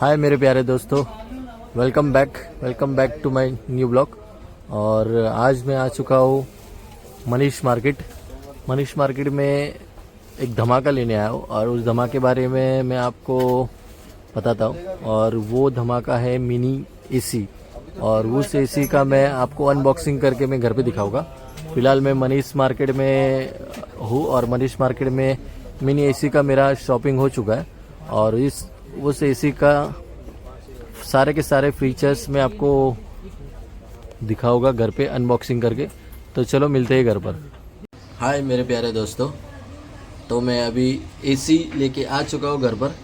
हाय मेरे प्यारे दोस्तों, welcome back to my new blog. और आज मैं आ चुका हूँ मनीष मार्केट में एक धमाका लेने आया हूँ और उस धमाके बारे में मैं आपको बताता हूँ। और वो धमाका है मिनी एसी, और उस एसी का मैं आपको अनबॉक्सिंग करके मैं घर पे दिखाऊंगा। फिलहाल मैं मनीष मार्केट में हूँ और मनीष मार्केट में मिनी एसी का मेरा शॉपिंग हो चुका है और उस एसी का सारे के सारे फीचर्स मैं आपको दिखाऊंगा घर पे अनबॉक्सिंग करके। तो चलो मिलते हैं घर पर। हाय मेरे प्यारे दोस्तों, तो मैं अभी एसी लेके आ चुका हूँ घर पर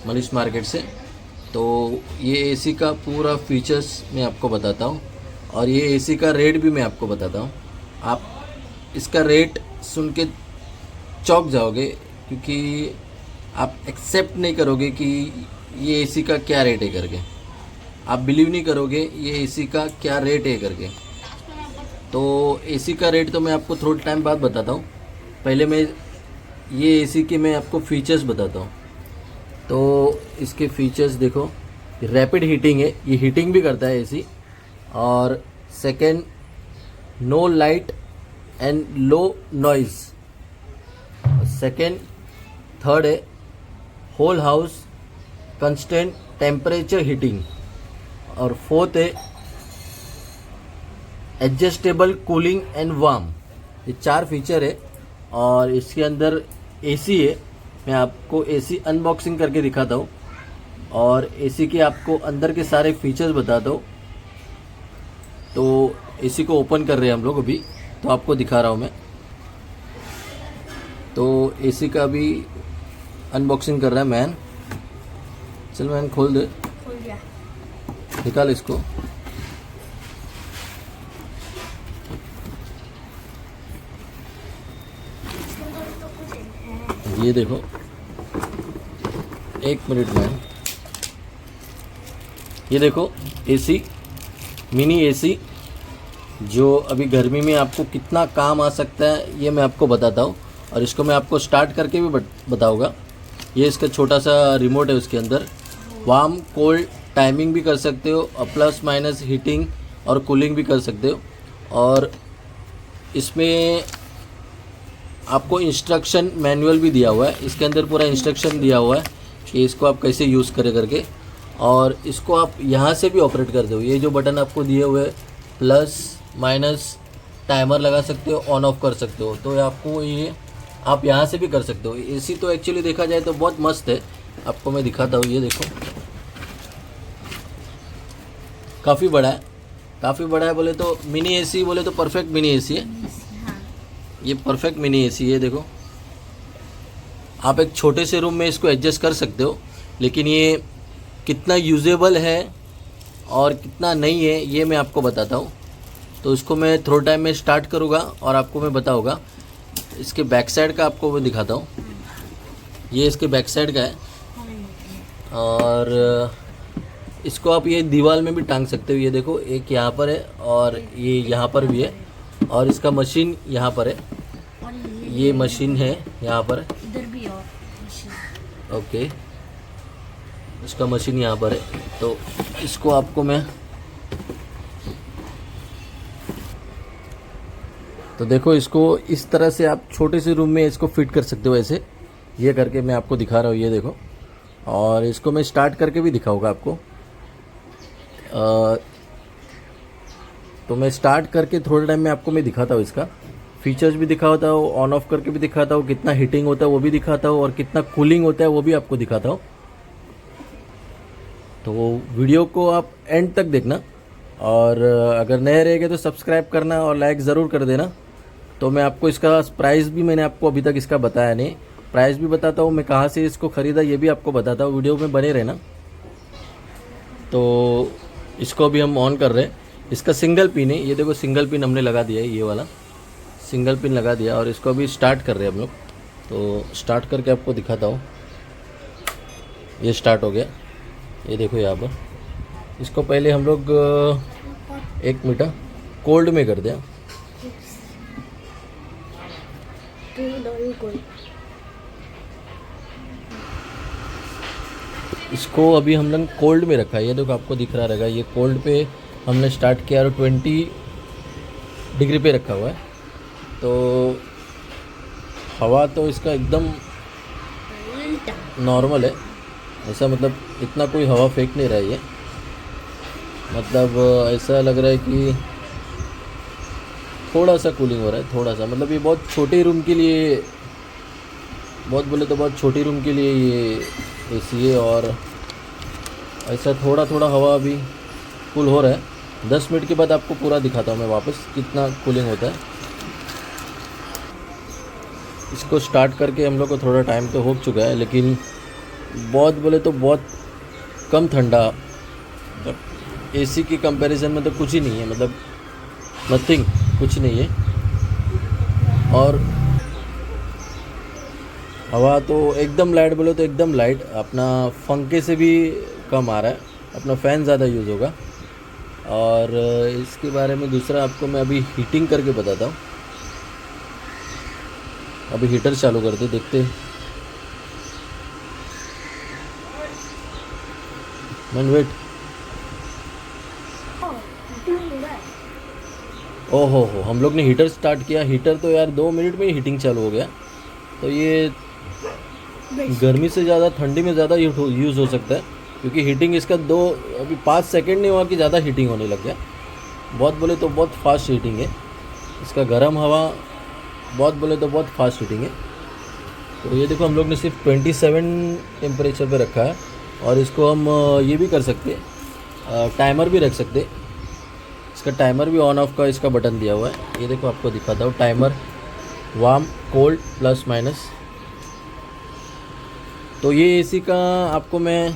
मनीष मार्केट से। तो ये एसी का पूरा फीचर्स मैं आपको बताता हूँ और ये एसी का रेट भी मैं आपको बताता हूँ। आप इसका रेट सुन के चौंक जाओगे क्योंकि आप एक्सेप्ट नहीं करोगे कि ये एसी का क्या रेट है करके। आप बिलीव नहीं करोगे ये एसी का क्या रेट है करके। तो एसी का रेट तो मैं आपको थोड़ा टाइम बाद बताता हूँ। पहले मैं ये एसी के मैं आपको फीचर्स बताता हूँ। तो इसके फीचर्स देखो, रैपिड हीटिंग है, ये हीटिंग भी करता है एसी। और second, no light and low noise. Second, third है whole house constant temperature heating. और फोर्थ है एडजस्टेबल कूलिंग एंड वार्म। ये 4 फीचर है और इसके अंदर एसी है। मैं आपको एसी अनबॉक्सिंग करके दिखाता हूँ और एसी के आपको अंदर के सारे फीचर्स बताता हूँ। तो एसी को ओपन कर रहे हैं हम लोग अभी, तो आपको दिखा रहा हूँ मैं। तो एसी का भी अनबॉक्सिंग कर रहा है मैन। चल मैन खोल दे, खोल दिया। निकाल इसको। ये देखो, एक मिनट मैन। ये देखो एसी, मिनी एसी, जो अभी गर्मी में आपको कितना काम आ सकता है ये मैं आपको बताता हूँ। और इसको मैं आपको स्टार्ट करके भी बताऊँगा। ये इसका छोटा सा रिमोट है, उसके अंदर वार्म कोल्ड टाइमिंग भी कर सकते हो और प्लस माइनस हीटिंग और कूलिंग भी कर सकते हो। और इसमें आपको इंस्ट्रक्शन मैनुअल भी दिया हुआ है। इसके अंदर पूरा इंस्ट्रक्शन दिया हुआ है कि इसको आप कैसे यूज़ करें करके। और इसको आप यहाँ से भी ऑपरेट कर दो। ये जो बटन आपको दिए हुए प्लस माइनस टाइमर लगा सकते हो, ऑन ऑफ कर सकते हो। तो आपको ये आप यहाँ से भी कर सकते हो। एसी तो एक्चुअली देखा जाए तो बहुत मस्त है, आपको मैं दिखाता हूँ। ये देखो, काफ़ी बड़ा है बोले तो मिनी एसी, बोले तो परफेक्ट मिनी एसी है। ये परफेक्ट मिनी एसी है। देखो, आप एक छोटे से रूम में इसको एडजस्ट कर सकते हो, लेकिन ये कितना यूजेबल है और कितना नहीं है ये मैं आपको बताता हूँ। तो इसको मैं थोड़ा टाइम में स्टार्ट करूँगा और आपको मैं बताऊँगा। इसके बैक साइड का आपको मैं दिखाता हूँ। ये इसके बैक साइड का है और इसको आप ये दीवार में भी टांग सकते हो। ये देखो, एक यहाँ पर है और ये यहाँ पर भी है। और इसका मशीन यहाँ पर है, और ये मशीन है यहाँ पर। इधर भी और मशीन। ओके, इसका मशीन यहाँ पर है। तो इसको आपको मैं, तो देखो, इसको इस तरह से आप छोटे से रूम में इसको फिट कर सकते हो ऐसे। ये करके मैं आपको दिखा रहा हूँ। ये देखो, और इसको मैं स्टार्ट करके भी दिखाऊंगा आपको। तो मैं स्टार्ट करके थोड़े टाइम में आपको मैं दिखाता हूँ। इसका फीचर्स भी दिखाता हूँ, ऑन ऑफ करके भी दिखाता हूँ, कितना हीटिंग होता है वो भी दिखाता हूँ और कितना कूलिंग होता है वो भी आपको दिखाता हूँ। तो वीडियो को आप एंड तक देखना और अगर नए रहेंगे तो सब्सक्राइब करना और लाइक ज़रूर कर देना। तो मैं आपको इसका प्राइस भी, मैंने आपको अभी तक इसका बताया नहीं, प्राइस भी बताता हूँ, मैं कहाँ से इसको ख़रीदा ये भी आपको बताता हूँ। वीडियो में बने रहना। तो इसको भी हम ऑन कर रहे हैं। इसका सिंगल पिन है, ये देखो सिंगल पिन हमने लगा दिया है, ये वाला सिंगल पिन लगा दिया। और इसको अभी स्टार्ट कर रहे हैं हम लोग। तो स्टार्ट करके आपको दिखाता हूँ। ये स्टार्ट हो गया, ये देखो यहाँ पर। इसको पहले हम लोग 1 मिनट कोल्ड में कर दें। इसको अभी हम लोग कोल्ड में रखा है, ये देखो आपको दिख रहा रहेगा, ये कोल्ड पे हमने स्टार्ट किया और 20 डिग्री पे रखा हुआ है। तो हवा तो इसका एकदम नॉर्मल है, ऐसा मतलब इतना कोई हवा फेंक नहीं रहा है ये, मतलब ऐसा लग रहा है कि थोड़ा सा कूलिंग हो रहा है, थोड़ा सा, मतलब ये बहुत छोटे रूम के लिए, बहुत बोले तो बहुत छोटी रूम के लिए ये एसी है। और ऐसा थोड़ा थोड़ा हवा अभी कूल हो रहा है। 10 मिनट के बाद आपको पूरा दिखाता हूँ मैं वापस कितना कूलिंग होता है। इसको स्टार्ट करके हम लोग को थोड़ा टाइम तो हो चुका है, लेकिन बहुत बोले तो बहुत कम ठंडा, मतलब एसी की कंपैरिजन में तो कुछ ही नहीं है, मतलब नथिंग, कुछ नहीं है। और हवा तो एकदम लाइट, बोले तो एकदम लाइट, अपना पंखे से भी कम आ रहा है, अपना फ़ैन ज़्यादा यूज़ होगा। और इसके बारे में दूसरा आपको मैं अभी हीटिंग करके बताता हूँ। अभी हीटर चालू करते देखते हैं। मन वेट, ओहो हो, हम लोग ने हीटर स्टार्ट किया, हीटर तो यार 2 मिनट में ही हीटिंग चालू हो गया। तो ये गर्मी से ज़्यादा ठंडी में ज़्यादा यूज़ हो सकता है, क्योंकि हीटिंग इसका अभी 5 सेकंड नहीं हुआ कि ज़्यादा हीटिंग होने लग गया। बहुत बोले तो बहुत फास्ट हीटिंग है इसका, गर्म हवा, बहुत बोले तो बहुत फास्ट हीटिंग है। तो ये देखो हम लोग ने सिर्फ 27 टेम्परेचर पे रखा है, और इसको हम ये भी कर सकते, टाइमर भी रख सकते। इसका टाइमर भी ऑन ऑफ का इसका बटन दिया हुआ है, ये देखो आपको दिखाता हूँ, timer warm cold plus minus. तो ये एसी का आपको मैं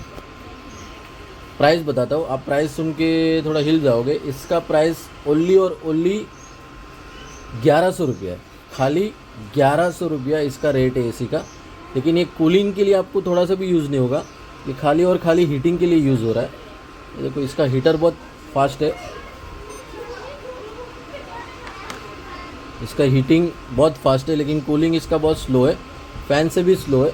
प्राइस बताता हूँ, आप प्राइस सुन के थोड़ा हिल जाओगे। इसका प्राइस ओनली और ओनली 1100 रुपया है, खाली 1100 रुपया इसका रेट है एसी का। लेकिन ये कूलिंग के लिए आपको थोड़ा सा भी यूज़ नहीं होगा, ये खाली और खाली हीटिंग के लिए यूज़ हो रहा है। ये देखो इसका हीटर बहुत फास्ट है, इसका हीटिंग बहुत फास्ट है, लेकिन कूलिंग इसका बहुत स्लो है, फ़ैन से भी स्लो है।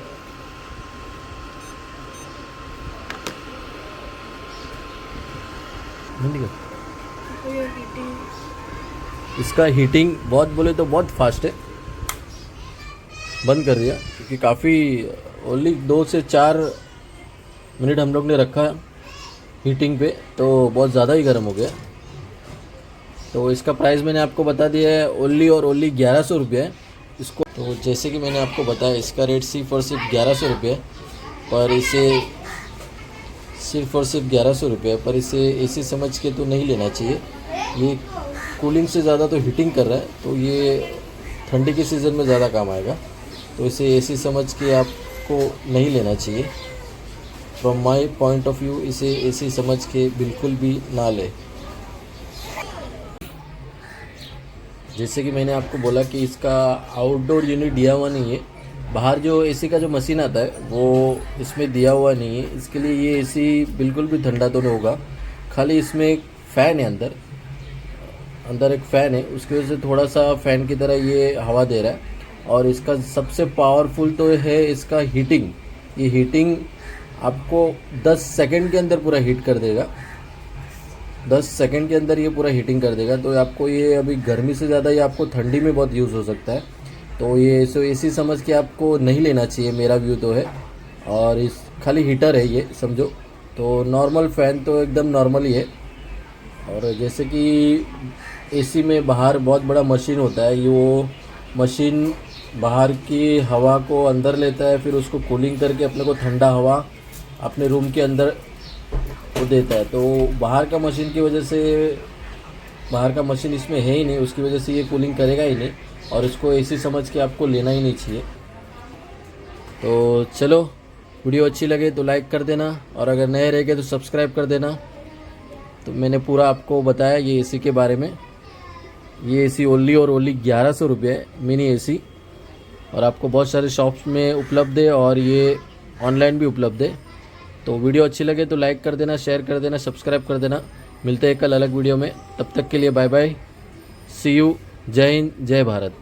इसका हीटिंग बहुत बोले तो बहुत फास्ट है। बंद कर दिया क्योंकि काफ़ी ओनली 2 से 4 मिनट हम लोग ने रखा हीटिंग पे, तो बहुत ज़्यादा ही गर्म हो गया। तो इसका प्राइस मैंने आपको बता दिया है, ओनली और ओनली 1100 रुपये है इसको। तो जैसे कि मैंने आपको बताया, इसका रेट सिर्फ और सिर्फ 1100 रुपये है, पर इसे सिर्फ और सिर्फ 1100 रुपये, पर इसे एसी समझ के तो नहीं लेना चाहिए। ये कूलिंग से ज़्यादा तो हीटिंग कर रहा है, तो ये ठंडी के सीज़न में ज़्यादा काम आएगा। तो इसे एसी समझ के आपको नहीं लेना चाहिए। From my point of view इसे एसी समझ के बिल्कुल भी ना ले। जैसे कि मैंने आपको बोला कि इसका आउटडोर यूनिट दिया हुआ नहीं है, बाहर जो एसी का जो मशीन आता है वो इसमें दिया हुआ नहीं है। इसके लिए ये एसी बिल्कुल भी ठंडा तो नहीं होगा, खाली इसमें एक फ़ैन है, अंदर एक फ़ैन है, उसकी वजह से थोड़ा सा फ़ैन की तरह ये हवा दे रहा है। और इसका सबसे पावरफुल तो है इसका हीटिंग। ये हीटिंग आपको 10 सेकंड के अंदर पूरा हीट कर देगा, 10 सेकंड के अंदर ये पूरा हीटिंग कर देगा। तो आपको ये अभी गर्मी से ज़्यादा ये आपको ठंडी में बहुत यूज़ हो सकता है। तो ये एसी समझ के आपको नहीं लेना चाहिए, मेरा व्यू तो है। और इस खाली हीटर है ये समझो, तो नॉर्मल फ़ैन तो एकदम नॉर्मल ही है। और जैसे कि एसी में बाहर बहुत बड़ा मशीन होता है, ये वो मशीन बाहर की हवा को अंदर लेता है, फिर उसको कूलिंग करके अपने को ठंडा हवा अपने रूम के अंदर वो देता है। तो बाहर का मशीन की वजह से, बाहर का मशीन इसमें है ही नहीं, उसकी वजह से ये कूलिंग करेगा ही नहीं, और इसको एसी समझ के आपको लेना ही नहीं चाहिए। तो चलो, वीडियो अच्छी लगे तो लाइक कर देना, और अगर नए रह गए तो सब्सक्राइब कर देना। तो मैंने पूरा आपको बताया ये एसी के बारे में। ये एसी ओनली और ओनली 1100 रुपये है, मिनी एसी, और आपको बहुत सारे शॉप्स में उपलब्ध है, और ये ऑनलाइन भी उपलब्ध है। तो वीडियो अच्छी लगे तो लाइक कर देना, शेयर कर देना, सब्सक्राइब कर देना। मिलते हैं कल अलग वीडियो में, तब तक के लिए बाय बाय, सी यू, जय हिंद, जय भारत।